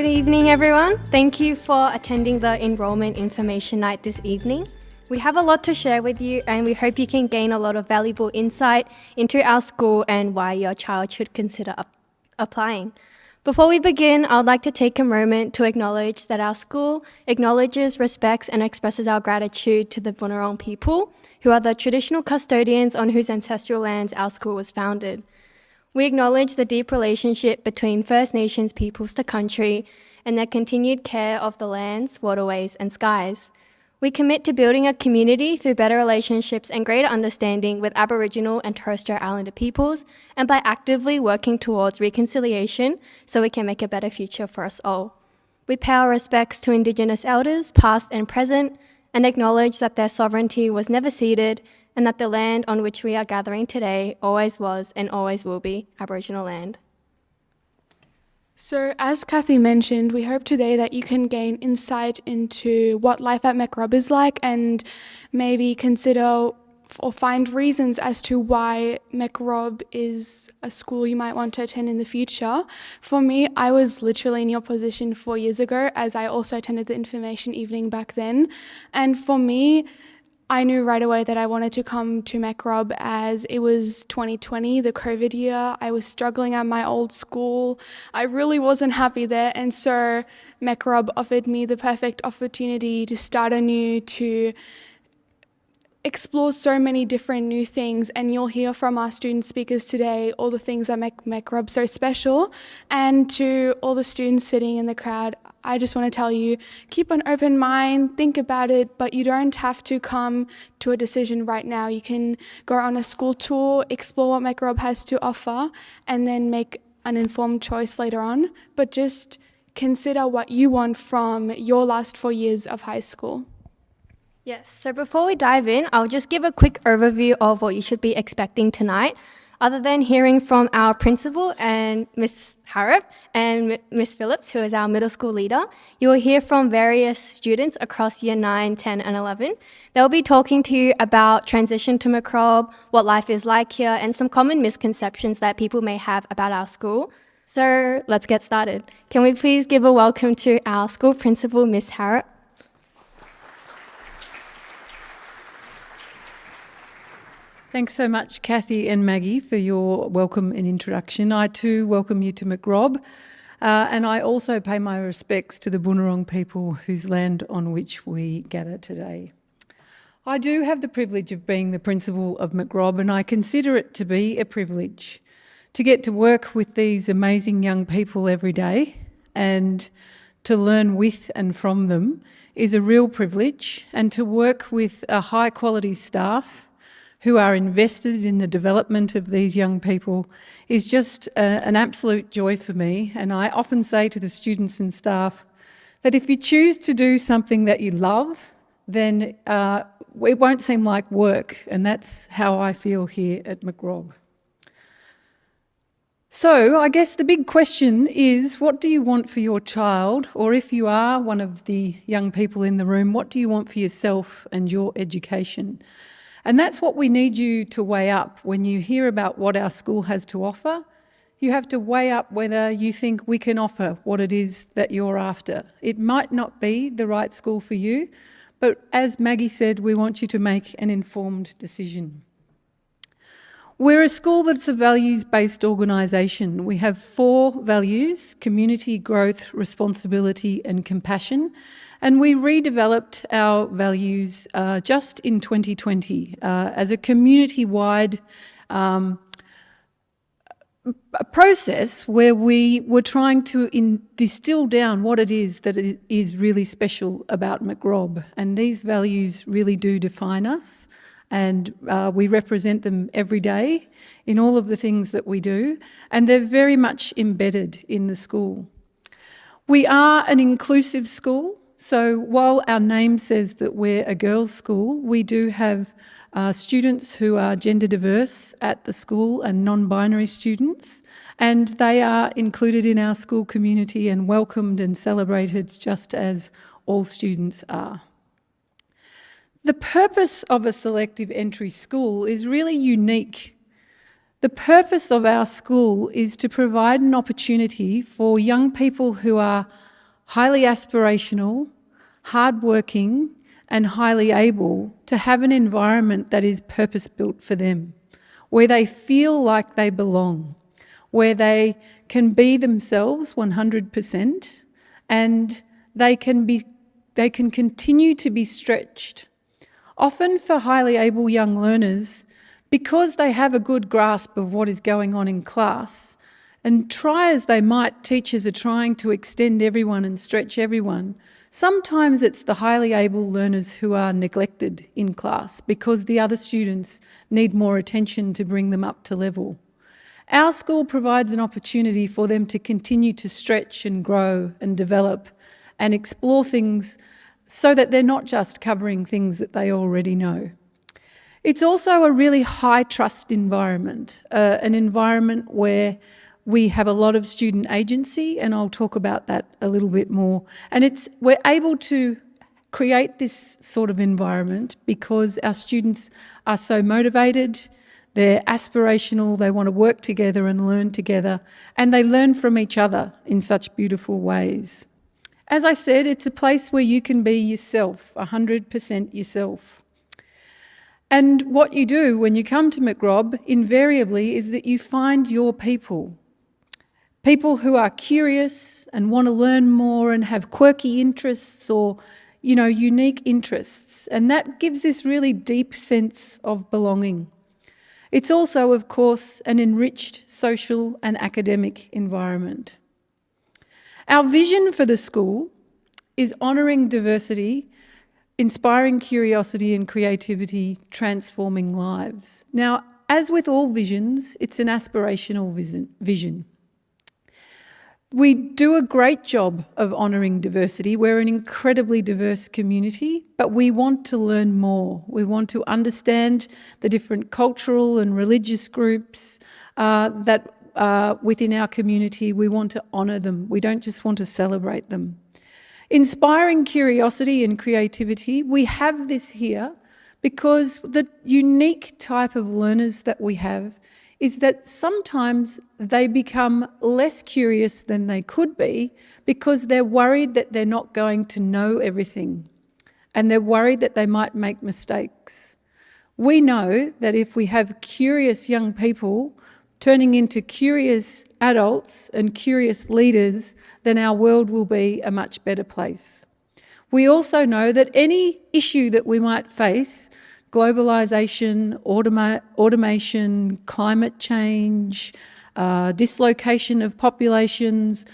Good evening, everyone. Thank you for attending the Enrolment Information Night this evening. We have a lot to share with you, and we hope you can gain a lot of valuable insight into our school and why your child should consider applying. Before we begin, I would like to take a moment to acknowledge that our school acknowledges, respects, and expresses our gratitude to the Bunurong people, who are the traditional custodians on whose ancestral lands our school was founded. We acknowledge the deep relationship between First Nations peoples to country and their continued care of the lands, waterways, and skies. We commit to building a community through better relationships and greater understanding with Aboriginal and Torres Strait Islander peoples, and by actively working towards reconciliation so we can make a better future for us all. We pay our respects to Indigenous elders, past and present, and acknowledge that their sovereignty was never ceded and that the land on which we are gathering today always was and always will be Aboriginal land. So as Kathy mentioned, we hope today that you can gain insight into what life at Macrob is like and maybe consider or find reasons as to why Macrob is a school you might want to attend in the future. For me, I was literally in your position 4 years ago, as I also attended the information evening back then. And for me, I knew right away that I wanted to come to Macrob as it was 2020, the COVID year. I was struggling at my old school. I really wasn't happy there. And so Macrob offered me the perfect opportunity to start anew, to explore so many different new things. And you'll hear from our student speakers today all the things that make Macrob so special. And to all the students sitting in the crowd, I just want to tell you, keep an open mind, think about it, but you don't have to come to a decision right now. You can go on a school tour, explore what Macrob has to offer, and then make an informed choice later on. But just consider what you want from your last 4 years of high school. Yes, so before we dive in, I'll just give a quick overview of what you should be expecting tonight. Other than hearing from our principal and Miss Harrop and Miss Phillips, who is our middle school leader, you will hear from various students across year 9, 10 and 11. They'll be talking to you about transition to Macrob, what life is like here, and some common misconceptions that people may have about our school. So let's get started. Can we please give a welcome to our school principal, Miss Harrop? Thanks so much, Kathy and Maggie, for your welcome and introduction. I too welcome you to Macrob, and I also pay my respects to the Bunurong people whose land on which we gather today. I do have the privilege of being the principal of Macrob, and I consider it to be a privilege to get to work with these amazing young people every day, and to learn with and from them is a real privilege, and to work with a high quality staff who are invested in the development of these young people is just an absolute joy for me. And I often say to the students and staff that if you choose to do something that you love, then it won't seem like work. And that's how I feel here at Macrob. So I guess the big question is, what do you want for your child? Or if you are one of the young people in the room, what do you want for yourself and your education? And that's what we need you to weigh up when you hear about what our school has to offer. You have to weigh up whether you think we can offer what it is that you're after. It might not be the right school for you, but as Maggie said, we want you to make an informed decision. We're a school that's a values-based organisation. We have 4 values: community, growth, responsibility and compassion. And we redeveloped our values just in 2020 as a community-wide process where we were trying to distill down what it is that is really special about Macrob. And these values really do define us, and we represent them every day in all of the things that we do, and they're very much embedded in the school. We are an inclusive school. So while our name says that we're a girls' school, we do have students who are gender diverse at the school and non-binary students, and they are included in our school community and welcomed and celebrated just as all students are. The purpose of a selective entry school is really unique. The purpose of our school is to provide an opportunity for young people who are highly aspirational, hardworking, and highly able to have an environment that is purpose-built for them, where they feel like they belong, where they can be themselves 100% and they can continue to be stretched. Often for highly able young learners, because they have a good grasp of what is going on in class, and try as they might, teachers are trying to extend everyone and stretch everyone. Sometimes it's the highly able learners who are neglected in class because the other students need more attention to bring them up to level. Our school provides an opportunity for them to continue to stretch and grow and develop and explore things so that they're not just covering things that they already know. It's also a really high trust environment, an environment where we have a lot of student agency, and I'll talk about that a little bit more. And we're able to create this sort of environment because our students are so motivated, they're aspirational, they want to work together and learn together, and they learn from each other in such beautiful ways. As I said, it's a place where you can be yourself, 100% yourself. And what you do when you come to McRob invariably is that you find your people. People who are curious and want to learn more and have quirky interests or, unique interests. And that gives this really deep sense of belonging. It's also, of course, an enriched social and academic environment. Our vision for the school is honouring diversity, inspiring curiosity and creativity, transforming lives. Now, as with all visions, it's an aspirational vision. We do a great job of honouring diversity. We're an incredibly diverse community, but we want to learn more. We want to understand the different cultural and religious groups that within our community. We want to honour them. We don't just want to celebrate them. Inspiring curiosity and creativity, we have this here because the unique type of learners that we have is that sometimes they become less curious than they could be because they're worried that they're not going to know everything and they're worried that they might make mistakes. We know that if we have curious young people turning into curious adults and curious leaders, then our world will be a much better place. We also know that any issue that we might face, globalisation, automation, climate change, dislocation of populations,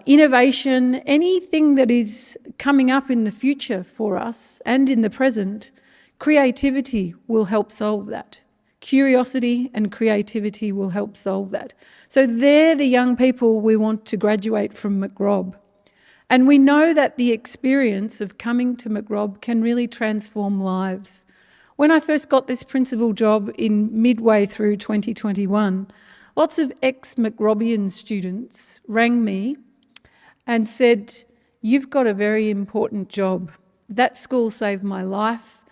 innovation, anything that is coming up in the future for us and in the present, creativity will help solve that. Curiosity and creativity will help solve that. So they're the young people we want to graduate from McRob. And we know that the experience of coming to McRob can really transform lives. When I first got this principal job in midway through 2021, lots of ex-McRobian students rang me and said, "You've got a very important job. That school saved my life.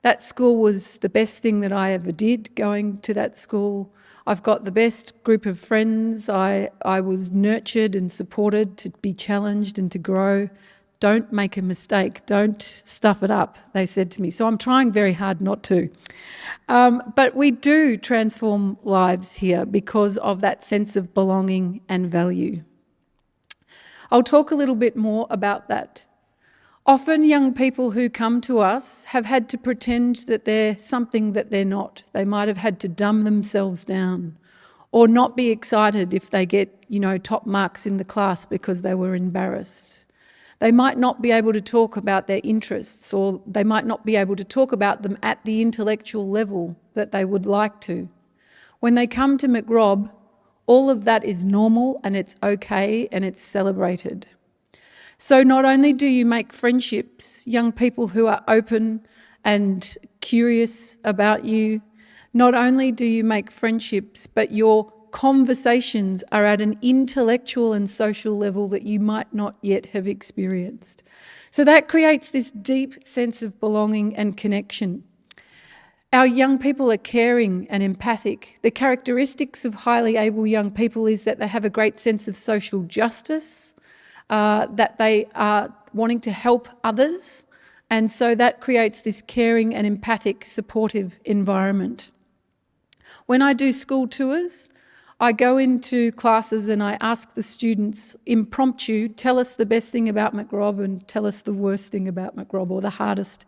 That school was the best thing that I ever did, going to that school. I've got the best group of friends. I was nurtured and supported to be challenged and to grow. Don't make a mistake. Don't stuff it up," they said to me. So I'm trying very hard not to. But we do transform lives here because of that sense of belonging and value. I'll talk a little bit more about that. Often young people who come to us have had to pretend that they're something that they're not. They might have had to dumb themselves down or not be excited if they get, top marks in the class because they were embarrassed. They might not be able to talk about their interests, or they might not be able to talk about them at the intellectual level that they would like to. When they come to McRob, all of that is normal and it's okay and it's celebrated. So not only do you make friendships, young people who are open and curious about you, not only do you make friendships, but your conversations are at an intellectual and social level that you might not yet have experienced. So that creates this deep sense of belonging and connection. Our young people are caring and empathic. The characteristics of highly able young people is that they have a great sense of social justice. that they are wanting to help others, and so that creates this caring and empathic, supportive environment. When I do school tours, I go into classes and I ask the students impromptu, tell us the best thing about McRob and tell us the worst thing about McRob or the hardest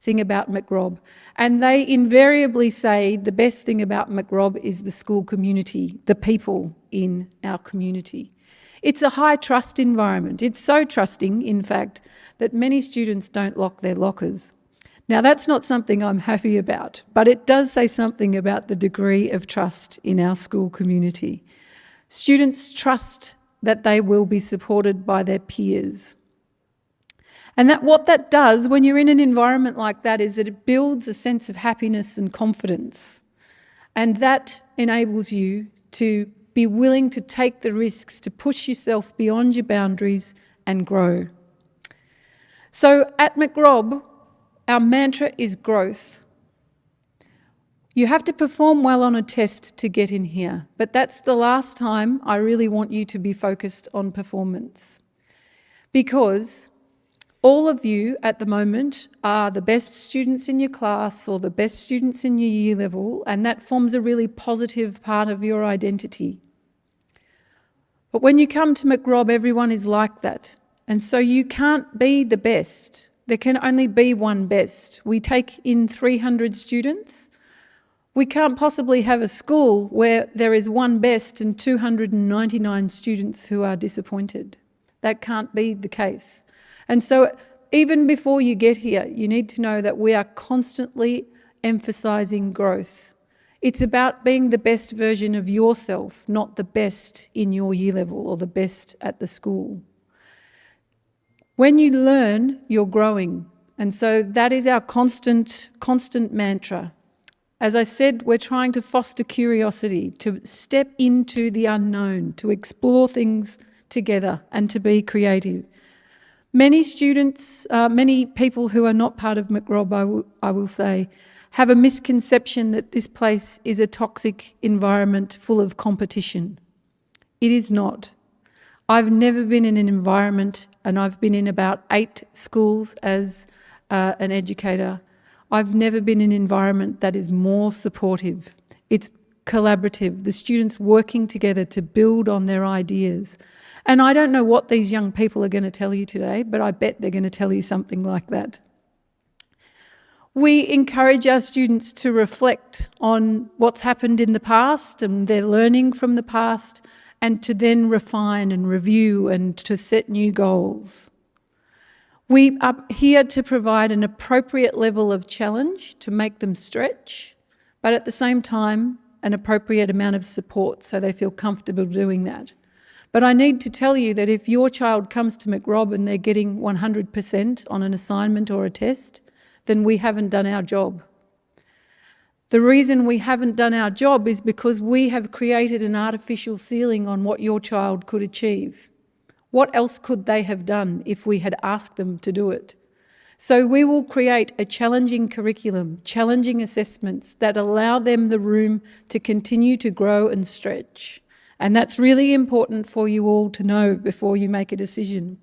thing about McRob. And they invariably say the best thing about McRob is the school community, the people in our community. It's a high trust environment. It's so trusting, in fact, that many students don't lock their lockers. Now, that's not something I'm happy about, but it does say something about the degree of trust in our school community. Students trust that they will be supported by their peers. And what that does when you're in an environment like that is that it builds a sense of happiness and confidence. And that enables you to be willing to take the risks, to push yourself beyond your boundaries and grow. So at McRob, our mantra is growth. You have to perform well on a test to get in here, but that's the last time I really want you to be focused on performance. Because all of you at the moment are the best students in your class or the best students in your year level, and that forms a really positive part of your identity. But when you come to McRob, everyone is like that, and so you can't be the best. There can only be one best. We take in 300 students. We can't possibly have a school where there is one best and 299 students who are disappointed. That can't be the case. And so even before you get here, you need to know that we are constantly emphasising growth. It's about being the best version of yourself, not the best in your year level or the best at the school. When you learn, you're growing. And so that is our constant mantra. As I said, we're trying to foster curiosity, to step into the unknown, to explore things together and to be creative. Many students, many people who are not part of McRob, I will say, have a misconception that this place is a toxic environment full of competition. It is not. I've never been in an environment, and I've been in about 8 schools as an educator. I've never been in an environment that is more supportive. It's collaborative, the students working together to build on their ideas. And I don't know what these young people are going to tell you today, but I bet they're going to tell you something like that. We encourage our students to reflect on what's happened in the past and their learning from the past, and to then refine and review and to set new goals. We are here to provide an appropriate level of challenge to make them stretch, but at the same time, an appropriate amount of support so they feel comfortable doing that. But I need to tell you that if your child comes to McRob and they're getting 100% on an assignment or a test, then we haven't done our job. The reason we haven't done our job is because we have created an artificial ceiling on what your child could achieve. What else could they have done if we had asked them to do it? So we will create a challenging curriculum, challenging assessments that allow them the room to continue to grow and stretch. And that's really important for you all to know before you make a decision.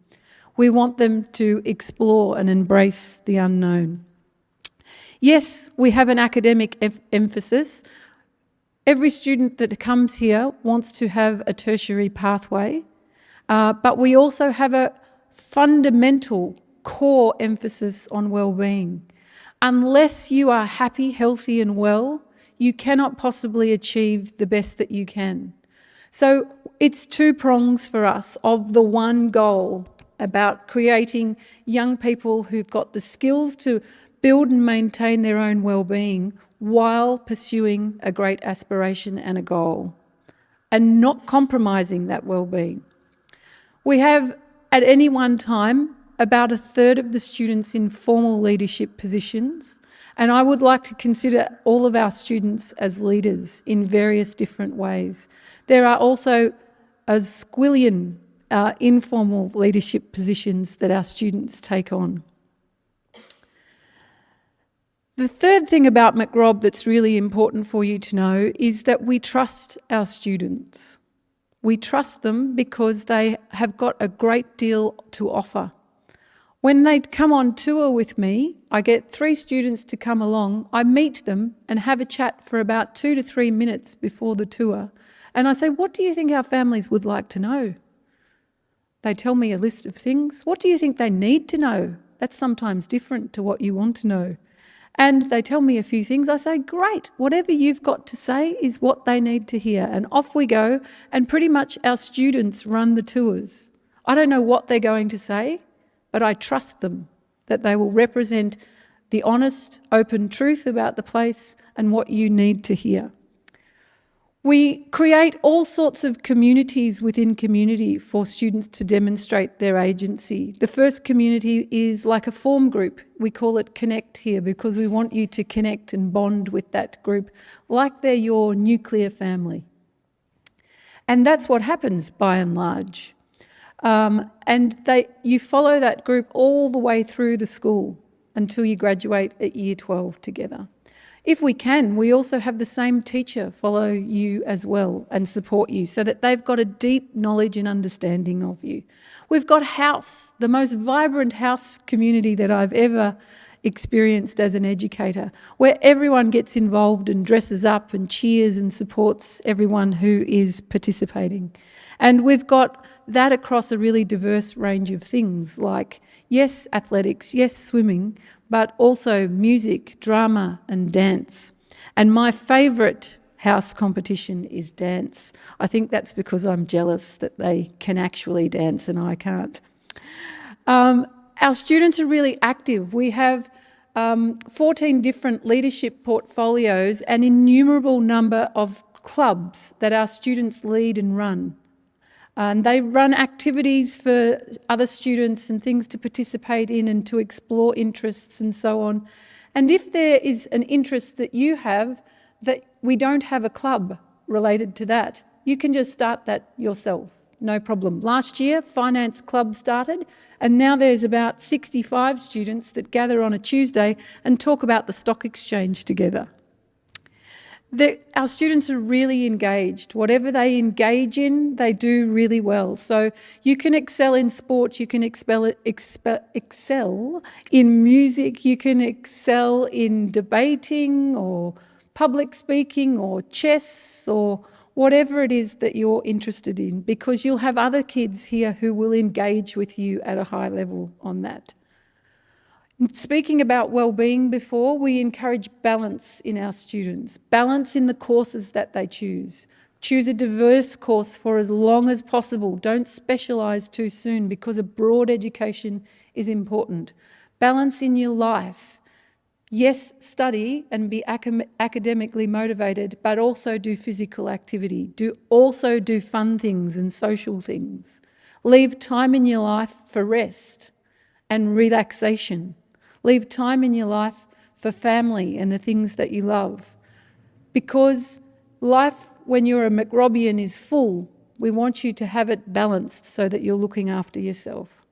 We want them to explore and embrace the unknown. Yes, we have an academic emphasis. Every student that comes here wants to have a tertiary pathway, but we also have a fundamental core emphasis on well-being. Unless you are happy, healthy and well, you cannot possibly achieve the best that you can. So it's 2 prongs for us of the one goal about creating young people who've got the skills to build and maintain their own well-being while pursuing a great aspiration and a goal, and not compromising that well-being. We have, at any one time, about 1/3 of the students in formal leadership positions, and I would like to consider all of our students as leaders in various different ways. There are also a squillion informal leadership positions that our students take on. The third thing about McRob that's really important for you to know is that we trust our students. We trust them because they have got a great deal to offer. When they come on tour with me, I get 3 students to come along. I meet them and have a chat for about 2 to 3 minutes before the tour. And I say, what do you think our families would like to know? They tell me a list of things. What do you think they need to know? That's sometimes different to what you want to know. And they tell me a few things. I say, great, whatever you've got to say is what they need to hear. And off we go. And pretty much our students run the tours. I don't know what they're going to say, but I trust them that they will represent the honest, open truth about the place and what you need to hear. We create all sorts of communities within community for students to demonstrate their agency. The first community is like a form group. We call it Connect here because we want you to connect and bond with that group like they're your nuclear family. And that's what happens by and large. You follow that group all the way through the school until you graduate at year 12 together. If we can, we also have the same teacher follow you as well and support you so that they've got a deep knowledge and understanding of you. We've got House, the most vibrant house community that I've ever experienced as an educator, where everyone gets involved and dresses up and cheers and supports everyone who is participating. And we've got that across a really diverse range of things like, yes, athletics, yes, swimming, but also music, drama and dance. And my favourite house competition is dance. I think that's because I'm jealous that they can actually dance and I can't. Our students are really active. We have 14 different leadership portfolios and innumerable number of clubs that our students lead and run. And they run activities for other students and things to participate in and to explore interests and so on. And if there is an interest that you have that we don't have a club related to that, you can just start that yourself, no problem. Last year, Finance Club started, and now there's about 65 students that gather on a Tuesday and talk about the stock exchange together. Our students are really engaged. Whatever they engage in, they do really well. So you can excel in sports, you can excel in music, you can excel in debating or public speaking or chess or whatever it is that you're interested in, because you'll have other kids here who will engage with you at a high level on that. Speaking about well-being before, we encourage balance in our students, balance in the courses that they choose. Choose a diverse course for as long as possible. Don't specialise too soon because a broad education is important. Balance in your life. Yes, study and be academically motivated, but also do physical activity. Also do fun things and social things. Leave time in your life for rest and relaxation. Leave time in your life for family and the things that you love. Because life, when you're a McRobbian, is full. We want you to have it balanced so that you're looking after yourself.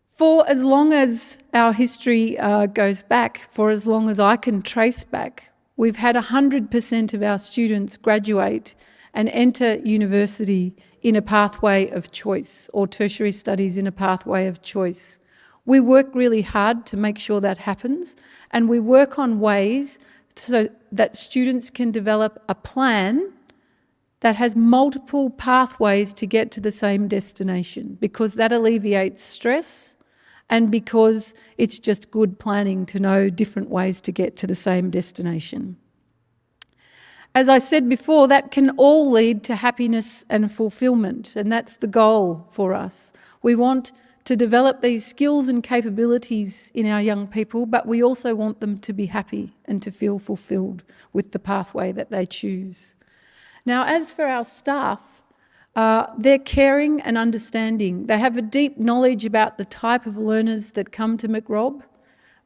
For as long as our history goes back, for as long as I can trace back, we've had 100% of our students graduate and enter university in a pathway of choice, or tertiary studies in a pathway of choice. We work really hard to make sure that happens, and we work on ways so that students can develop a plan that has multiple pathways to get to the same destination, because that alleviates stress and because it's just good planning to know different ways to get to the same destination. As I said before, that can all lead to happiness and fulfilment, and that's the goal for us. We want to develop these skills and capabilities in our young people, but we also want them to be happy and to feel fulfilled with the pathway that they choose. Now, as for our staff, they're caring and understanding. They have a deep knowledge about the type of learners that come to McRob.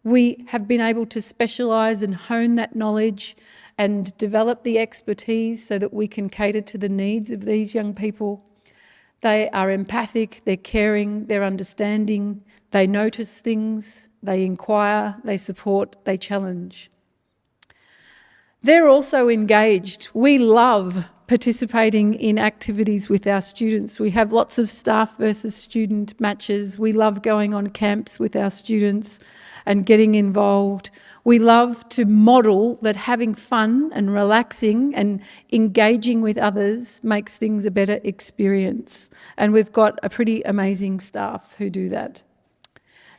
We have been able to specialise and hone that knowledge and develop the expertise so that we can cater to the needs of these young people. They are empathic, they're caring, they're understanding, they notice things, they inquire, they support, they challenge. They're also engaged. We love participating in activities with our students. We have lots of staff versus student matches. We love going on camps with our students and getting involved. We love to model that having fun and relaxing and engaging with others makes things a better experience. And we've got a pretty amazing staff who do that.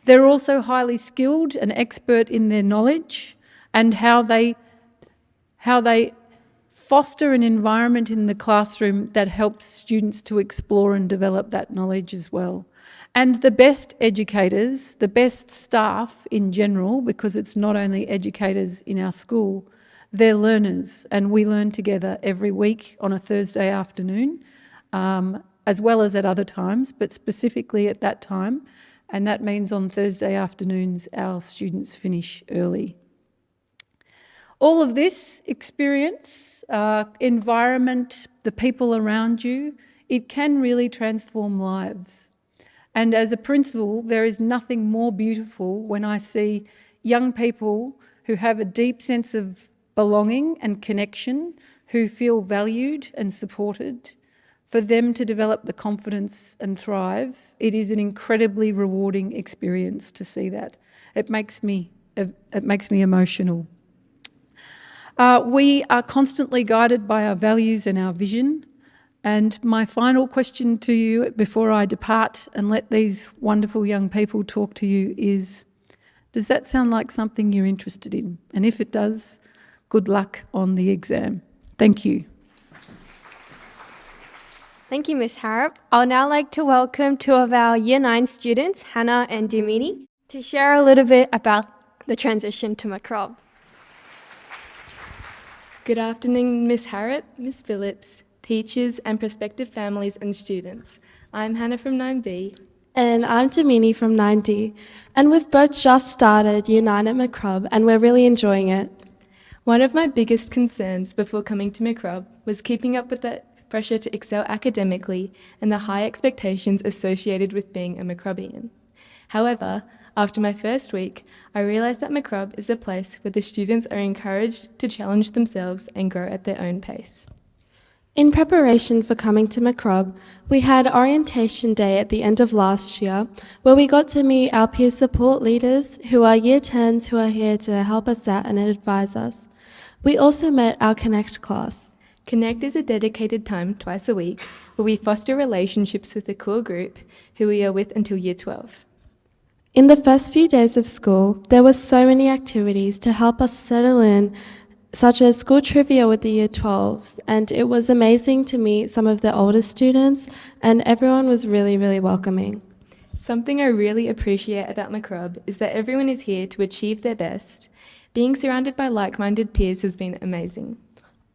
They're also highly skilled and expert in their knowledge and how they foster an environment in the classroom that helps students to explore and develop that knowledge as well. And the best educators, the best staff in general, because it's not only educators in our school, they're learners, and we learn together every week on a Thursday afternoon, as well as at other times, but specifically at that time. And that means on Thursday afternoons, our students finish early. All of this experience, environment, the people around you, it can really transform lives. And as a principal, there is nothing more beautiful when I see young people who have a deep sense of belonging and connection, who feel valued and supported. For them to develop the confidence and thrive, it is an incredibly rewarding experience to see that. It makes me emotional. We are constantly guided by our values and our vision. And my final question to you before I depart and let these wonderful young people talk to you is, does that sound like something you're interested in? And if it does, good luck on the exam. Thank you. Thank you, Ms. Harrop. I'll now like to welcome two of our Year 9 students, Hannah and Dimini, to share a little bit about the transition to Macrob. Good afternoon, Ms. Harrop, Ms. Phillips, teachers and prospective families and students. I'm Hannah from 9B. And I'm Dimini from 9D. And we've both just started Year 9 at Macrob and we're really enjoying it. One of my biggest concerns before coming to Macrob was keeping up with the pressure to excel academically and the high expectations associated with being a Macrobian. However, after my first week, I realised that Macrob is a place where the students are encouraged to challenge themselves and grow at their own pace. In preparation for coming to Macrob, we had orientation day at the end of last year where we got to meet our peer support leaders who are Year 10s who are here to help us out and advise us. We also met our Connect class. Connect is a dedicated time twice a week where we foster relationships with a core group who we are with until Year 12. In the first few days of school, there were so many activities to help us settle in, such as school trivia with the Year 12s, and it was amazing to meet some of the older students, and everyone was really, really welcoming. Something I really appreciate about Macrob is that everyone is here to achieve their best. Being surrounded by like-minded peers has been amazing.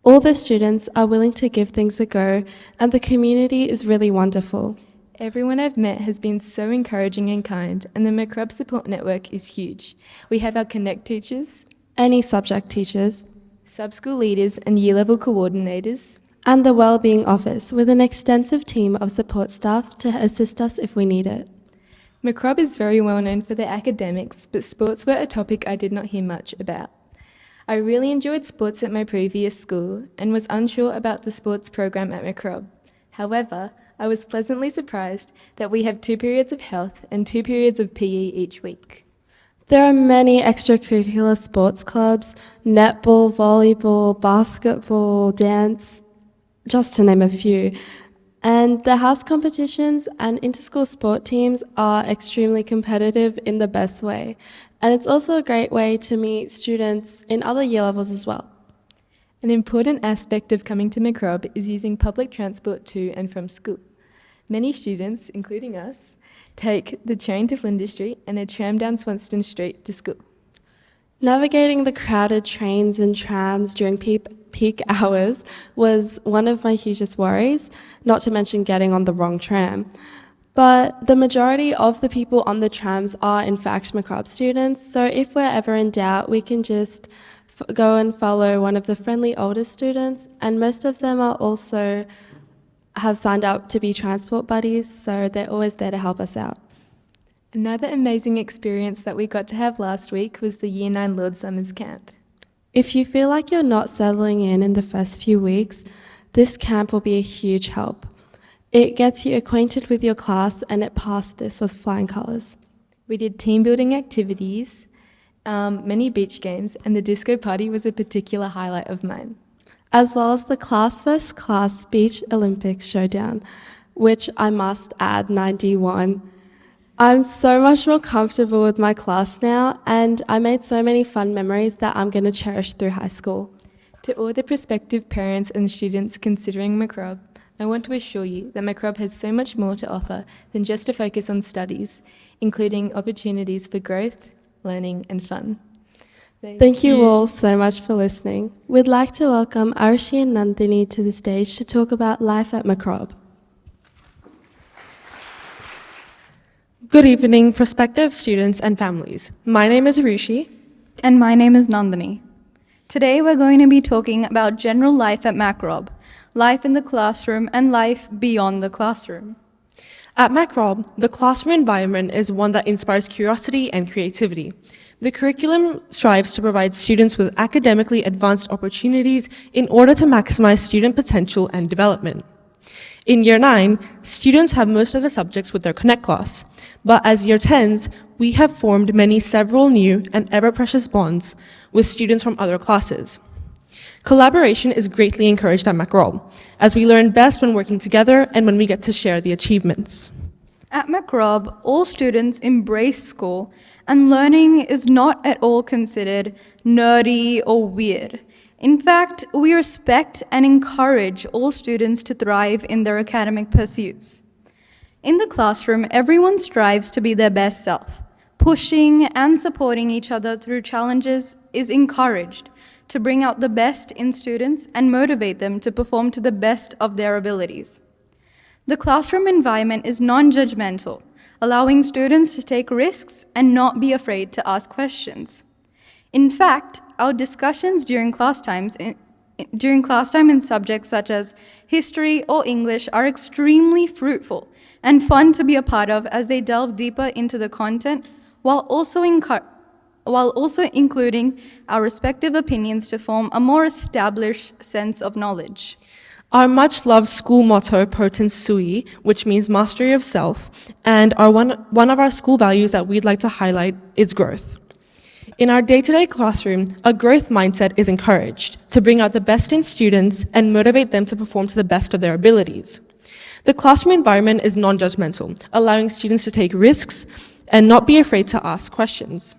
All the students are willing to give things a go, and the community is really wonderful. Everyone I've met has been so encouraging and kind, and the Macrob support network is huge. We have our Connect teachers, Any subject teachers, sub-school leaders and year-level coordinators, and the Wellbeing Office with an extensive team of support staff to assist us if we need it. Macrob is very well known for their academics, but sports were a topic I did not hear much about. I really enjoyed sports at my previous school and was unsure about the sports program at Macrob. However, I was pleasantly surprised that we have 2 periods of health and 2 periods of PE each week. There are many extracurricular sports clubs, netball, volleyball, basketball, dance, just to name a few. And the house competitions and inter-school sport teams are extremely competitive in the best way. And it's also a great way to meet students in other year levels as well. An important aspect of coming to Macrob is using public transport to and from school. Many students, including us, take the train to Flinders Street and a tram down Swanston Street to school. Navigating the crowded trains and trams during peak hours was one of my hugest worries, not to mention getting on the wrong tram. But the majority of the people on the trams are in fact Macrob students, so if we're ever in doubt, we can just go and follow one of the friendly older students, and most of them are also have signed up to be transport buddies, so they're always there to help us out. Another amazing experience that we got to have last week was the Year 9 Lord Summers Camp. If you feel like you're not settling in the first few weeks, this camp will be a huge help. It gets you acquainted with your class, and it passed this with flying colours. We did team building activities, many beach games, and the disco party was a particular highlight of mine. As well as the class versus class Beach Olympics showdown, which I must add 91. I'm so much more comfortable with my class now, and I made so many fun memories that I'm going to cherish through high school. To all the prospective parents and students considering Macrob, I want to assure you that Macrob has so much more to offer than just a focus on studies, including opportunities for growth, learning and fun. Thank you all so much for listening. We'd like to welcome Arshi and Nandini to the stage to talk about life at Macrob. Good evening, prospective students and families. My name is Rishi. And my name is Nandini. Today we're going to be talking about general life at Macrob, life in the classroom and life beyond the classroom. At Macrob, the classroom environment is one that inspires curiosity and creativity. The curriculum strives to provide students with academically advanced opportunities in order to maximize student potential and development. In Year 9, students have most of the subjects with their Connect class, but as Year 10s, we have formed several new and ever-precious bonds with students from other classes. Collaboration is greatly encouraged at Macrob, as we learn best when working together and when we get to share the achievements. At Macrob, all students embrace school, and learning is not at all considered nerdy or weird. In fact, we respect and encourage all students to thrive in their academic pursuits. In the classroom, everyone strives to be their best self. Pushing and supporting each other through challenges is encouraged to bring out the best in students and motivate them to perform to the best of their abilities. The classroom environment is non-judgmental, allowing students to take risks and not be afraid to ask questions. In fact, our discussions during class time in subjects such as history or English are extremely fruitful and fun to be a part of as they delve deeper into the content while also including our respective opinions to form a more established sense of knowledge. Our much-loved school motto, Potent Sui, which means mastery of self, and one of our school values that we'd like to highlight is growth. In our day-to-day classroom, a growth mindset is encouraged to bring out the best in students and motivate them to perform to the best of their abilities. The classroom environment is non-judgmental, allowing students to take risks and not be afraid to ask questions.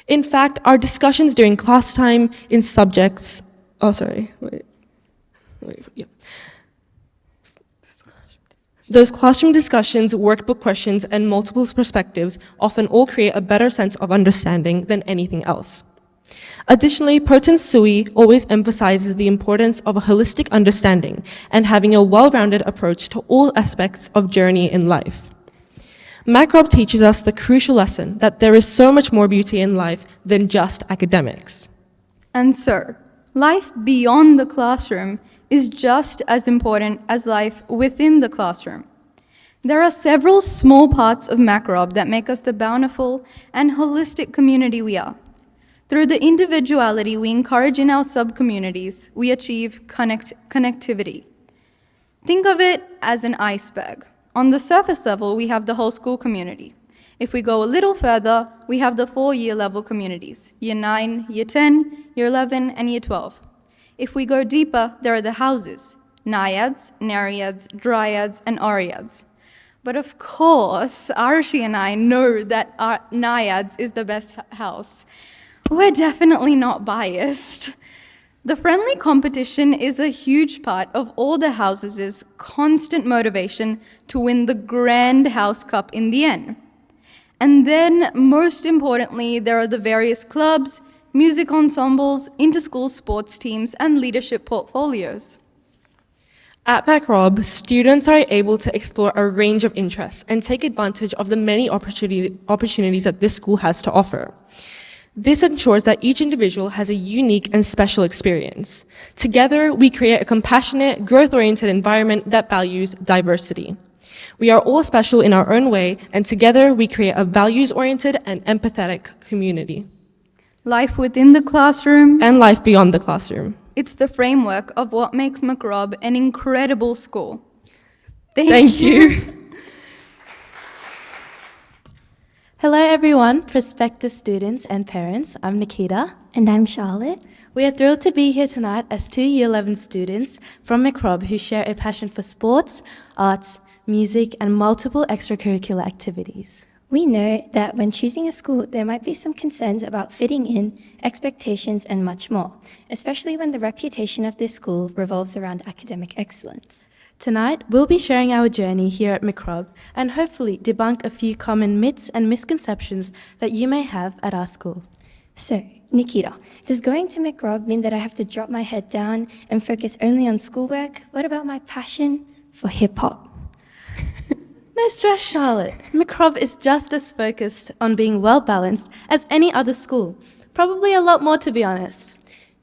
In fact, our discussions during class time in subjects, Those classroom discussions, workbook questions, and multiple perspectives often all create a better sense of understanding than anything else. Additionally, Potent Sui always emphasizes the importance of a holistic understanding and having a well-rounded approach to all aspects of journey in life. Macrob teaches us the crucial lesson that there is so much more beauty in life than just academics. And so, life beyond the classroom is just as important as life within the classroom. There are several small parts of Macrob that make us the bountiful and holistic community we are. Through the individuality we encourage in our sub-communities, we achieve connectivity. Think of it as an iceberg. On the surface level, we have the whole school community. If we go a little further, we have the 4 year level communities, Year 9, Year 10, Year 11, and Year 12. If we go deeper, there are the houses, naiads, nereids, dryads, and oreads. But of course, Arshi and I know that our naiads is the best house. We're definitely not biased. The friendly competition is a huge part of all the houses' constant motivation to win the grand house cup in the end. And then, most importantly, there are the various clubs, music ensembles, inter-school sports teams, and leadership portfolios. At Macrob, students are able to explore a range of interests and take advantage of the many opportunities that this school has to offer. This ensures that each individual has a unique and special experience. Together, we create a compassionate, growth-oriented environment that values diversity. We are all special in our own way, and together we create a values-oriented and empathetic community. Life within the classroom And life beyond the classroom. It's the framework of what makes McRob an incredible school. Thank you. Hello everyone, prospective students and parents. I'm Nikita. And I'm Charlotte. We are thrilled to be here tonight as two Year 11 students from McRob who share a passion for sports, arts, music and multiple extracurricular activities. We know that when choosing a school, there might be some concerns about fitting in, expectations, and much more, especially when the reputation of this school revolves around academic excellence. Tonight, we'll be sharing our journey here at McRob and hopefully debunk a few common myths and misconceptions that you may have at our school. So, Nikita, does going to McRob mean that I have to drop my head down and focus only on schoolwork? What about my passion for hip-hop? No stress, Charlotte. McRob is just as focused on being well-balanced as any other school. Probably a lot more, to be honest.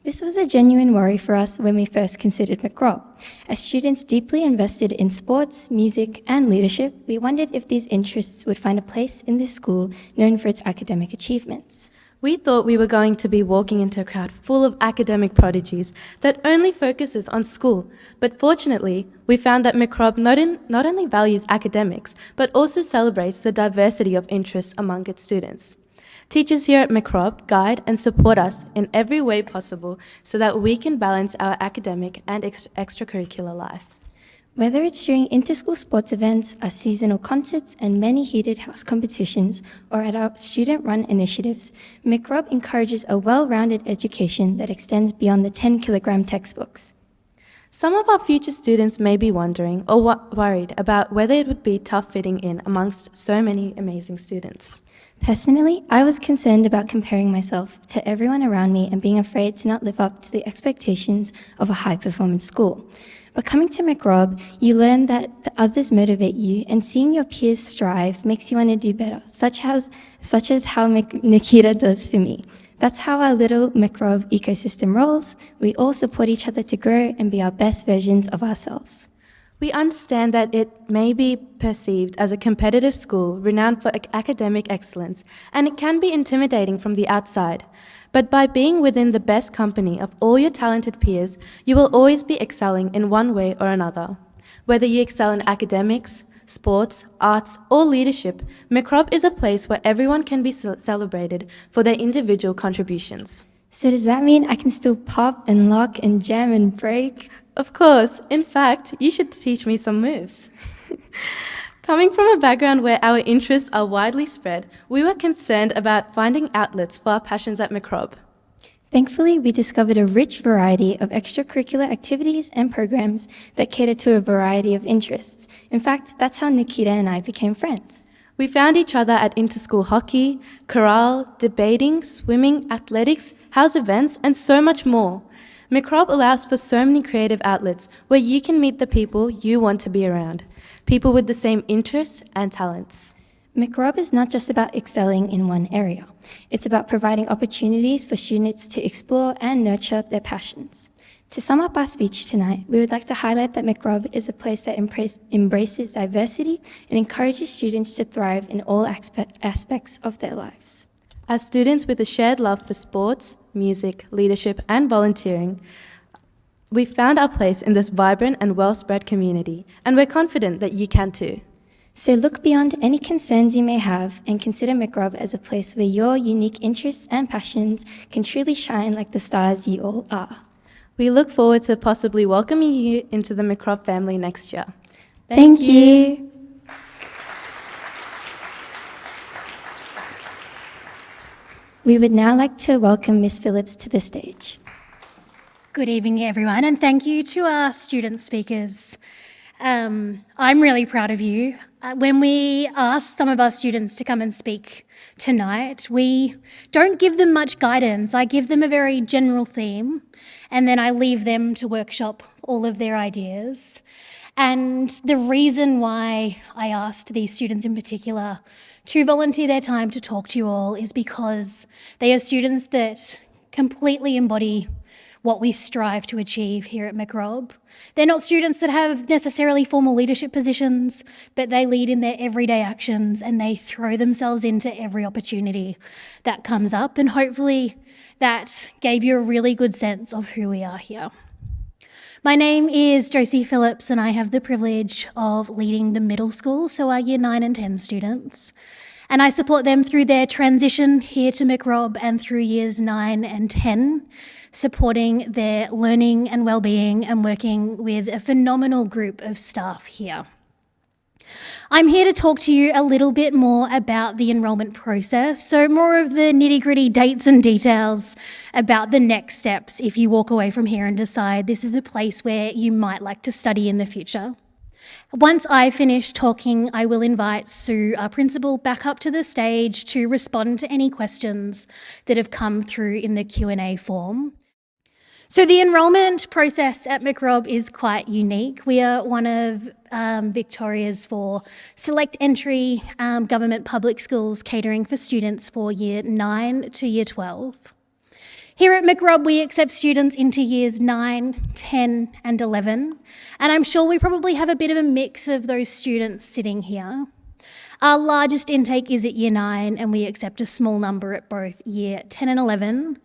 This was a genuine worry for us when we first considered McRob. As students deeply invested in sports, music, and leadership, we wondered if these interests would find a place in this school known for its academic achievements. We thought we were going to be walking into a crowd full of academic prodigies that only focuses on school, but fortunately, we found that McRob not only values academics, but also celebrates the diversity of interests among its students. Teachers here at McRob guide and support us in every way possible so that we can balance our academic and extracurricular life. Whether it's during inter-school sports events, our seasonal concerts, and many heated house competitions, or at our student-run initiatives, McRob encourages a well-rounded education that extends beyond the 10-kilogram textbooks. Some of our future students may be wondering or worried about whether it would be tough fitting in amongst so many amazing students. Personally, I was concerned about comparing myself to everyone around me and being afraid to not live up to the expectations of a high-performance school. But coming to McRob, you learn that the others motivate you, and seeing your peers strive makes you want to do better, such as how Nikita does for me. That's how our little McRob ecosystem rolls. We all support each other to grow and be our best versions of ourselves. We understand that it may be perceived as a competitive school renowned for academic excellence, and it can be intimidating from the outside. But by being within the best company of all your talented peers, you will always be excelling in one way or another. Whether you excel in academics, sports, arts, or leadership, McRob is a place where everyone can be celebrated for their individual contributions. So does that mean I can still pop and lock and jam and break? Of course. In fact, you should teach me some moves. Coming from a background where our interests are widely spread, we were concerned about finding outlets for our passions at McRob. Thankfully, we discovered a rich variety of extracurricular activities and programs that cater to a variety of interests. In fact, that's how Nikita and I became friends. We found each other at inter-school hockey, chorale, debating, swimming, athletics, house events, and so much more. McRob allows for so many creative outlets where you can meet the people you want to be around, people with the same interests and talents. McRob is not just about excelling in one area. It's about providing opportunities for students to explore and nurture their passions. To sum up our speech tonight, we would like to highlight that McRob is a place that embraces diversity and encourages students to thrive in all aspects of their lives. As students with a shared love for sports, music, leadership, and volunteering, we found our place in this vibrant and well-spread community, and we're confident that you can too. So look beyond any concerns you may have and consider McRob as a place where your unique interests and passions can truly shine like the stars you all are. We look forward to possibly welcoming you into the McRob family next year. Thank you. We would now like to welcome Ms. Phillips to the stage. Good evening, everyone, and thank you to our student speakers. I'm really proud of you. When we asked some of our students to come and speak tonight, we don't give them much guidance. I give them a very general theme, and then I leave them to workshop all of their ideas. And the reason why I asked these students in particular to volunteer their time to talk to you all is because they are students that completely embody what we strive to achieve here at McRob. They're not students that have necessarily formal leadership positions, but they lead in their everyday actions and they throw themselves into every opportunity that comes up. And hopefully that gave you a really good sense of who we are here. My name is Josie Phillips and I have the privilege of leading the middle school, so our year 9 and 10 students. And I support them through their transition here to McRob and through years 9 and 10, supporting their learning and well-being and working with a phenomenal group of staff here. I'm here to talk to you a little bit more about the enrolment process, so more of the nitty-gritty dates and details about the next steps if you walk away from here and decide this is a place where you might like to study in the future. Once I finish talking, I will invite Sue, our principal, back up to the stage to respond to any questions that have come through in the Q&A form. So the enrolment process at McRob is quite unique. We are one of Victoria's 4 select entry government public schools catering for students for year 9 to year 12. Here at McRob, we accept students into years 9, 10 and 11, and I'm sure we probably have a bit of a mix of those students sitting here. Our largest intake is at year 9 and we accept a small number at both year 10 and 11,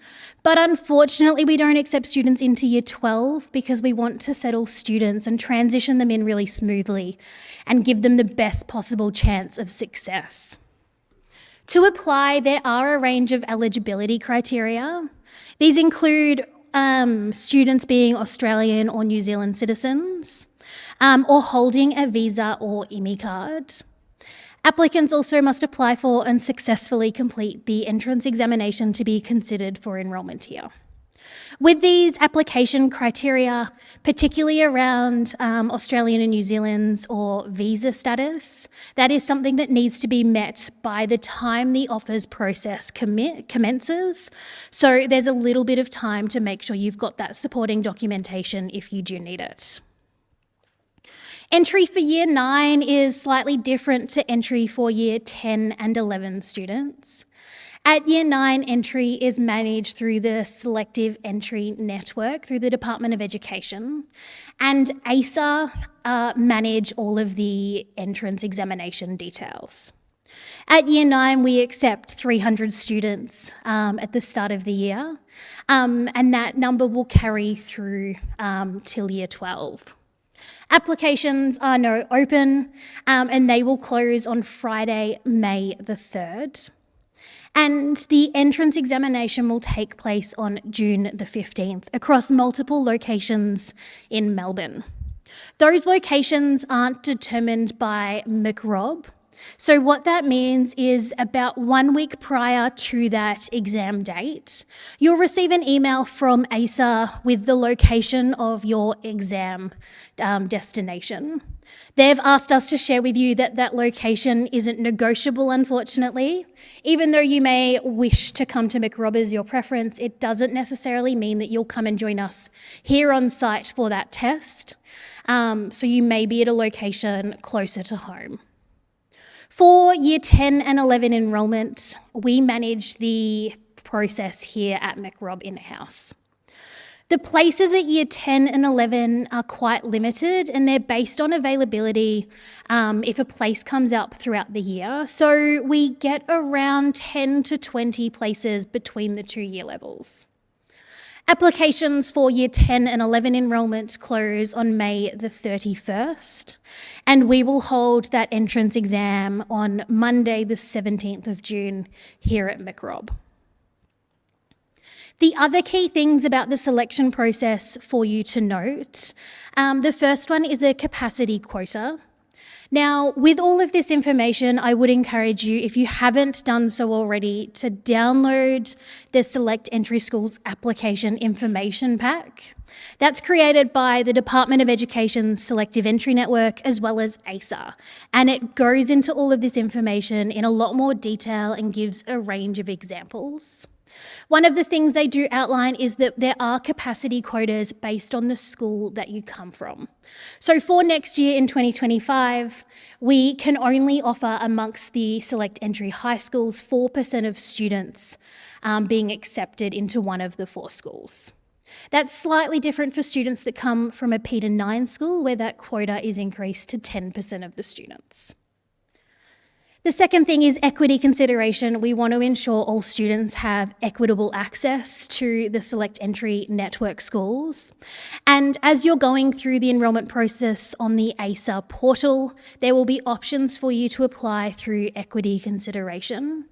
but unfortunately we don't accept students into year 12 because we want to settle students and transition them in really smoothly and give them the best possible chance of success. To apply, there are a range of eligibility criteria. These include students being Australian or New Zealand citizens, or holding a visa or IMI card. Applicants also must apply for and successfully complete the entrance examination to be considered for enrolment here. With these application criteria, particularly around Australian and New Zealand's or visa status, that is something that needs to be met by the time the offers process commences. So there's a little bit of time to make sure you've got that supporting documentation if you do need it. Entry for year 9 is slightly different to entry for year 10 and 11 students. At year 9, entry is managed through the Selective Entry Network through the Department of Education, and ASA manage all of the entrance examination details. At year 9, we accept 300 students at the start of the year, and that number will carry through till year 12. Applications are now open and they will close on Friday, May the 3rd. And the entrance examination will take place on June the 15th across multiple locations in Melbourne. Those locations aren't determined by McRob. So what that means is about 1 week prior to that exam date, you'll receive an email from ASA with the location of your exam destination. They've asked us to share with you that that location isn't negotiable, unfortunately. Even though you may wish to come to McRob as your preference, it doesn't necessarily mean that you'll come and join us here on site for that test. So you may be at a location closer to home. For year 10 and 11 enrolment, we manage the process here at McRob in-house. The places at year 10 and 11 are quite limited and they're based on availability if a place comes up throughout the year. So we get around 10 to 20 places between the 2 year levels. Applications for year 10 and 11 enrolment close on May the 31st, and we will hold that entrance exam on Monday the 17th of June here at McRob. The other key things about the selection process for you to note, the first one is a capacity quota. Now, with all of this information, I would encourage you, if you haven't done so already, to download the Select Entry Schools Application Information Pack. That's created by the Department of Education's Selective Entry Network as well as ASA, and it goes into all of this information in a lot more detail and gives a range of examples. One of the things they do outline is that there are capacity quotas based on the school that you come from. So for next year in 2025, we can only offer amongst the select entry high schools 4% of students being accepted into one of the 4 schools. That's slightly different for students that come from a Peter 9 school, where that quota is increased to 10% of the students. The second thing is equity consideration. We want to ensure all students have equitable access to the select entry network schools. And as you're going through the enrolment process on the ASA portal, there will be options for you to apply through equity consideration.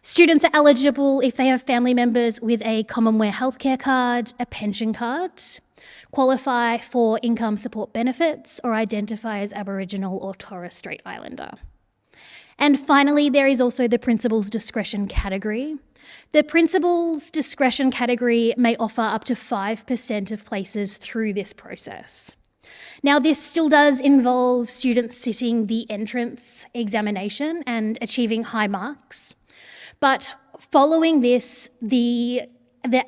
Students are eligible if they have family members with a Commonwealth healthcare card, a pension card, qualify for income support benefits, or identify as Aboriginal or Torres Strait Islander. And finally, there is also the principal's discretion category. The principal's discretion category may offer up to 5% of places through this process. Now, this still does involve students sitting the entrance examination and achieving high marks. But following this, the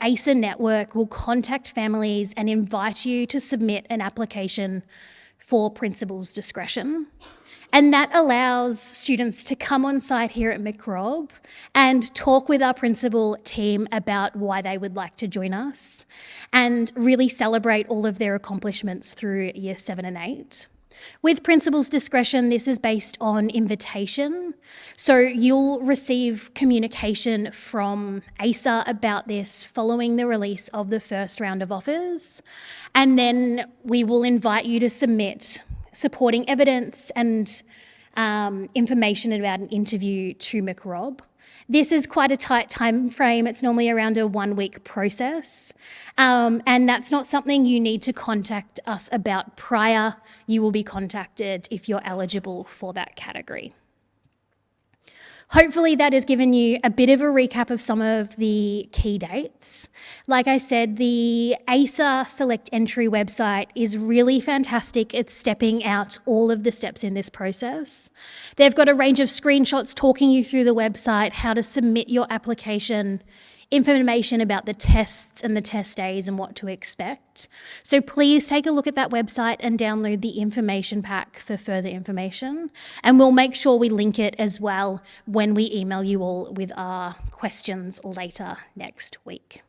ASA network will contact families and invite you to submit an application for principal's discretion. And that allows students to come on site here at Macrob and talk with our principal team about why they would like to join us and really celebrate all of their accomplishments through year 7 and 8. With principal's discretion, this is based on invitation. So you'll receive communication from ASA about this following the release of the first round of offers. And then we will invite you to submit supporting evidence and information about an interview to Macrob. This is quite a tight time frame. It's normally around a 1-week process. And that's not something you need to contact us about prior. You will be contacted if you're eligible for that category. Hopefully that has given you a bit of a recap of some of the key dates. Like I said, the ASA Select Entry website is really fantastic. It's stepping out all of the steps in this process. They've got a range of screenshots talking you through the website, how to submit your application, information about the tests and the test days and what to expect. So please take a look at that website and download the information pack for further information. And we'll make sure we link it as well when we email you all with our questions later next week.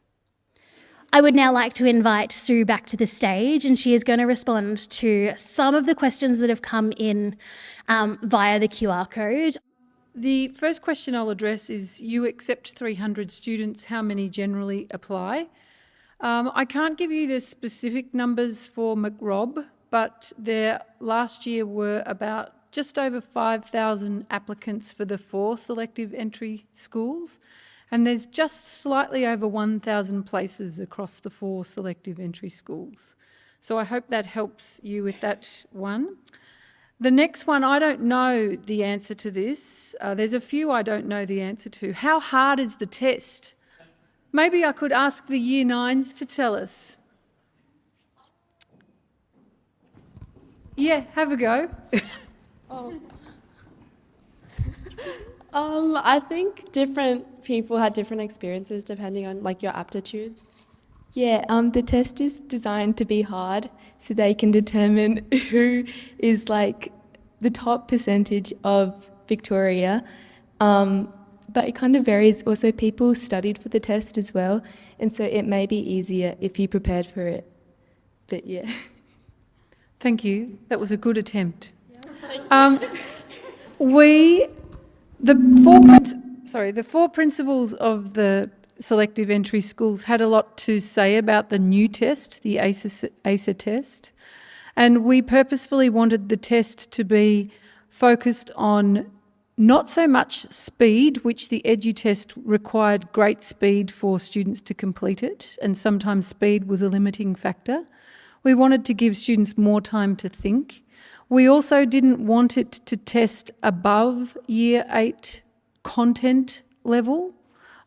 I would now like to invite Sue back to the stage, and she is going to respond to some of the questions that have come in via the QR code. The first question I'll address is, you accept 300 students, how many generally apply? I can't give you the specific numbers for Macrob, but there last year were about just over 5,000 applicants for the 4 selective entry schools, and there's just slightly over 1,000 places across the 4 selective entry schools. So I hope that helps you with that one. The next one, I don't know the answer to this. There's a few I don't know the answer to. How hard is the test? Maybe I could ask the Year 9s to tell us. Yeah, have a go. I think different people had different experiences depending on your aptitudes. Yeah, the test is designed to be hard so they can determine who is the top percentage of Victoria. But it kind of varies. Also, people studied for the test as well, and so it may be easier if you prepared for it. But yeah. Thank you. That was a good attempt. The 4 principals of the selective entry schools had a lot to say about the new test, the ASA test, and we purposefully wanted the test to be focused on not so much speed, which the Edu test required great speed for students to complete it, and sometimes speed was a limiting factor. We wanted to give students more time to think. We also didn't want it to test above Year 8 content level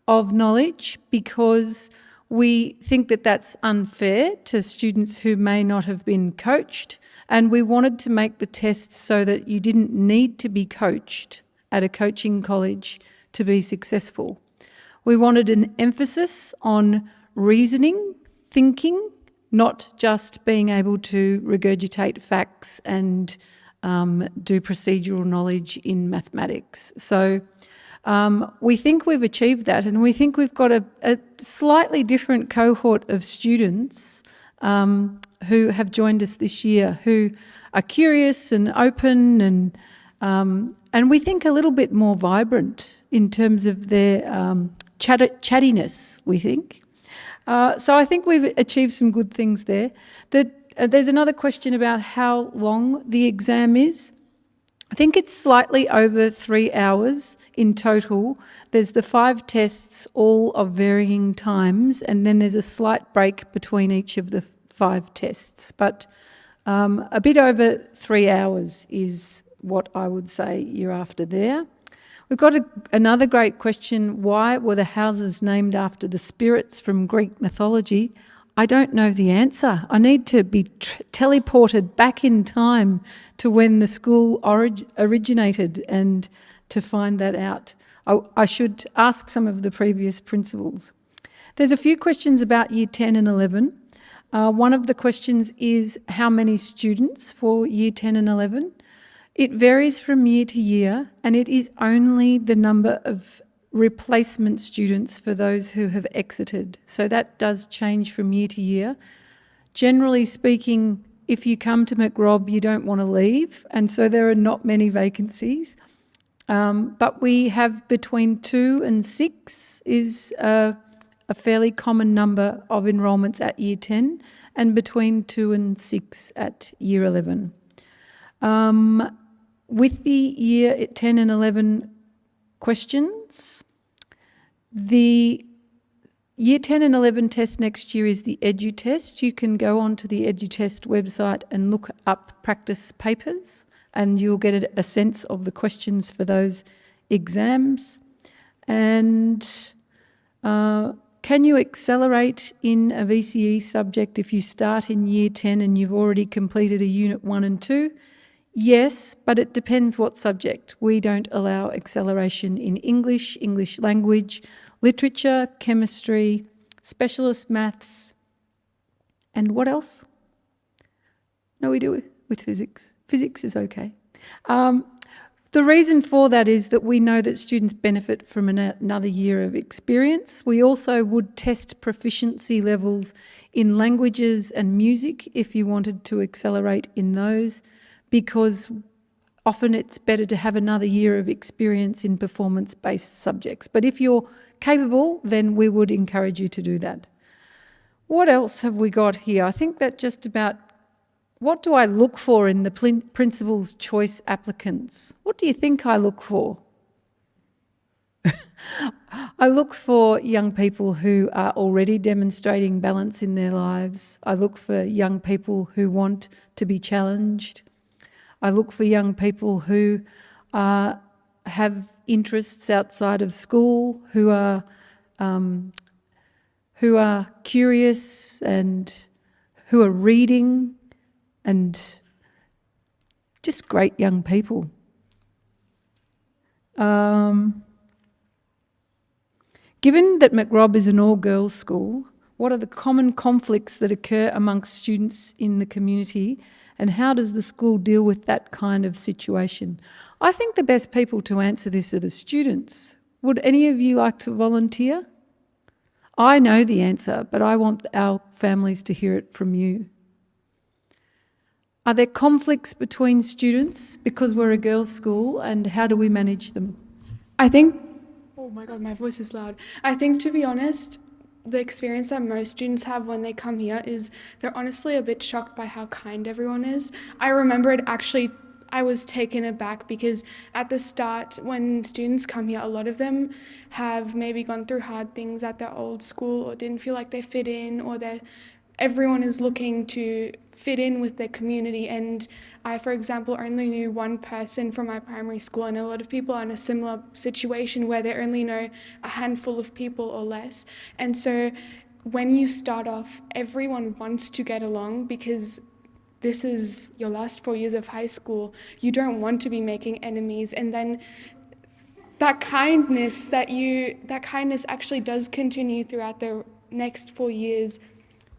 of knowledge, because we think that that's unfair to students who may not have been coached, and we wanted to make the tests so that you didn't need to be coached at a coaching college to be successful. We wanted an emphasis on reasoning, thinking, not just being able to regurgitate facts and do procedural knowledge in mathematics. So We think we've achieved that, and we think we've got a slightly different cohort of students who have joined us this year, who are curious and open and we think a little bit more vibrant in terms of their chattiness, we think. So I think we've achieved some good things there. There's another question about how long the exam is. I think it's slightly over 3 hours in total. There's the 5 tests, all of varying times, and then there's a slight break between each of the 5 tests. But a bit over 3 hours is what I would say you're after there. We've got another great question. Why were the houses named after the spirits from Greek mythology? I don't know the answer. I need to be teleported back in time to when the school originated and to find that out. I should ask some of the previous principals. There's a few questions about Year 10 and 11. One of the questions is how many students for Year 10 and 11? It varies from year to year, and it is only the number of replacement students for those who have exited. So that does change from year to year. Generally speaking, if you come to McRob, you don't want to leave, and so there are not many vacancies. But we have between 2 and 6 is a fairly common number of enrolments at Year 10, and between 2 and 6 at Year 11. With the Year 10 and 11 questions, the Year 10 and 11 test next year is the Edu test. You can go onto the Edu test website and look up practice papers, and you'll get a sense of the questions for those exams. And can you accelerate in a VCE subject if you start in Year 10 and you've already completed a Unit 1 and 2? Yes, but it depends what subject. We don't allow acceleration in English, English language, literature, chemistry, specialist maths, and what else? No, we do it with physics. Physics is okay. The reason for that is that we know that students benefit from another year of experience. We also would test proficiency levels in languages and music if you wanted to accelerate in those, because often it's better to have another year of experience in performance-based subjects. But if you're capable, then we would encourage you to do that. What else have we got here? I think that just about, what do I look for in the principal's choice applicants? What do you think I look for? I look for young people who are already demonstrating balance in their lives. I look for young people who want to be challenged. I look for young people who have interests outside of school, who are curious and who are reading, and just great young people. Given that McRob is an all-girls school, what are the common conflicts that occur amongst students in the community, and how does the school deal with that kind of situation? I think the best people to answer this are the students. Would any of you like to volunteer? I know the answer, but I want our families to hear it from you. Are there conflicts between students because we're a girls' school, and how do we manage them? I think, oh my God, my voice is loud. I think, to be honest, the experience that most students have when they come here is they're honestly a bit shocked by how kind everyone is. I remember I was taken aback because at the start, when students come here, a lot of them have maybe gone through hard things at their old school or didn't feel like they fit in, or everyone is looking to fit in with their community. And I, for example, only knew one person from my primary school, and a lot of people are in a similar situation where they only know a handful of people or less. And so when you start off, everyone wants to get along because this is your last 4 years of high school. You don't want to be making enemies. And then that kindness actually does continue throughout the next 4 years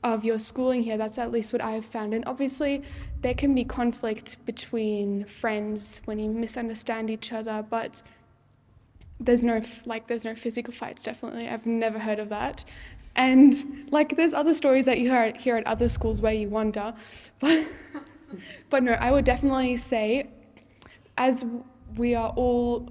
of your schooling here. That's at least what I have found. And obviously there can be conflict between friends when you misunderstand each other, but there's no physical fights, definitely. I've never heard of that. And like there's other stories that you hear at other schools where you wonder. But no, I would definitely say as we are all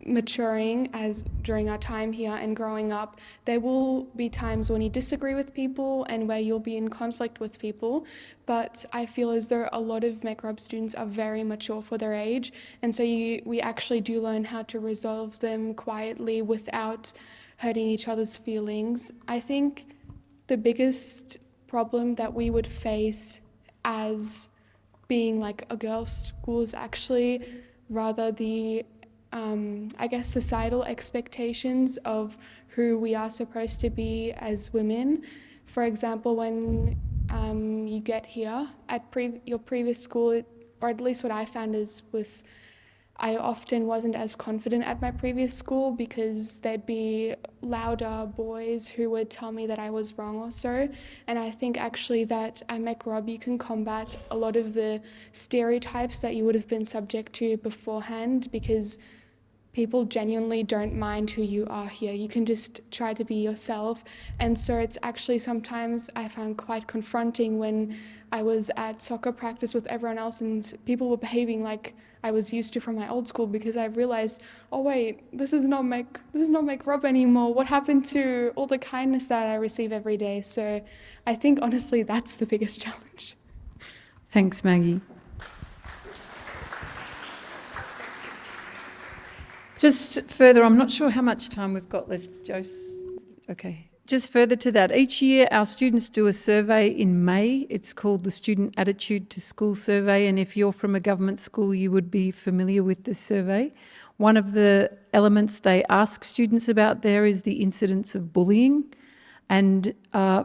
maturing as during our time here and growing up, there will be times when you disagree with people and where you'll be in conflict with people, but I feel as though a lot of MECROB students are very mature for their age, and so we actually do learn how to resolve them quietly without hurting each other's feelings. I think the biggest problem that we would face as being like a girls' school is actually rather the societal expectations of who we are supposed to be as women. For example, when you get here at your previous school, or at least what I found is I often wasn't as confident at my previous school because there'd be louder boys who would tell me that I was wrong or so. And I think actually that at MECROB you can combat a lot of the stereotypes that you would have been subject to beforehand, because people genuinely don't mind who you are here. You can just try to be yourself. And so it's actually sometimes I found quite confronting when I was at soccer practice with everyone else and people were behaving like I was used to from my old school, because I realized, oh wait, this is not MECROB anymore. What happened to all the kindness that I receive every day? So I think honestly that's the biggest challenge. Thanks, Maggie. Just further, I'm not sure how much time we've got left, Jose. Okay. Just further to that, each year our students do a survey in May. It's called the Student Attitude to School Survey, and if you're from a government school, you would be familiar with this survey. One of the elements they ask students about there is the incidence of bullying, and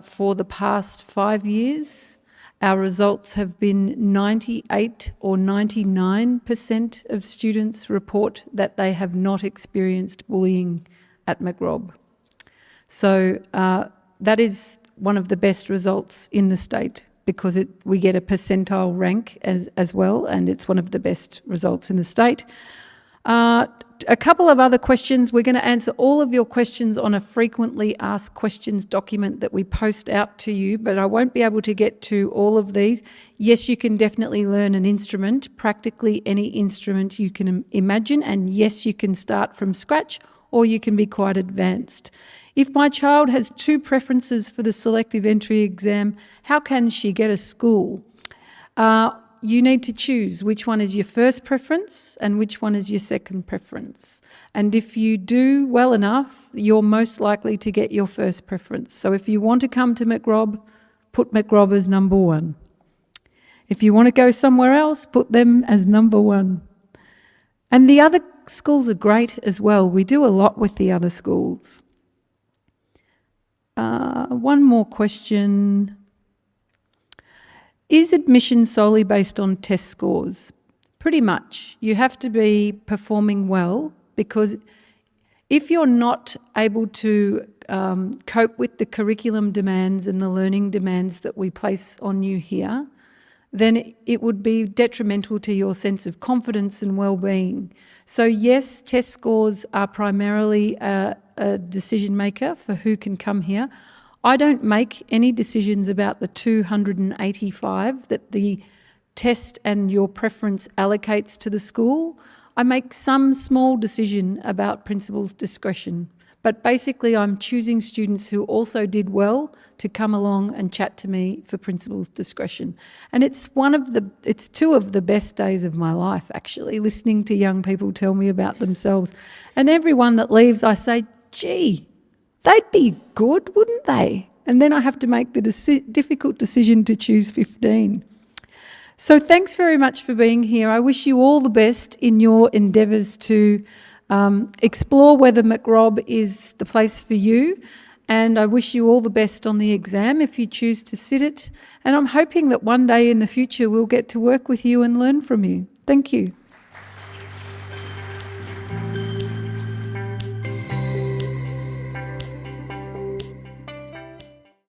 for the past 5 years, our results have been 98 or 99% of students report that they have not experienced bullying at MECROB. So that is one of the best results in the state, because we get a percentile rank as well, and it's one of the best results in the state. A couple of other questions. We're going to answer all of your questions on a frequently asked questions document that we post out to you, but I won't be able to get to all of these. Yes, you can definitely learn an instrument, practically any instrument you can imagine, and yes, you can start from scratch or you can be quite advanced. If my child has 2 preferences for the selective entry exam, how can she get a school? You need to choose which one is your first preference and which one is your second preference. And if you do well enough, you're most likely to get your first preference. So if you want to come to MECROB, put MECROB as number 1. If you want to go somewhere else, put them as number 1. And the other schools are great as well. We do a lot with the other schools. One more question. Is admission solely based on test scores? Pretty much. You have to be performing well, because if you're not able to cope with the curriculum demands and the learning demands that we place on you here, then it would be detrimental to your sense of confidence and well-being. So yes, test scores are primarily a decision maker for who can come here. I don't make any decisions about the 285 that the test and your preference allocates to the school. I make some small decision about principal's discretion, but basically I'm choosing students who also did well to come along and chat to me for principal's discretion. And it's 2 of the best days of my life, actually, listening to young people tell me about themselves. And everyone that leaves, I say, gee, they'd be good, wouldn't they? And then I have to make the difficult decision to choose 15. So thanks very much for being here. I wish you all the best in your endeavours to explore whether MECROB is the place for you. And I wish you all the best on the exam if you choose to sit it. And I'm hoping that one day in the future we'll get to work with you and learn from you. Thank you.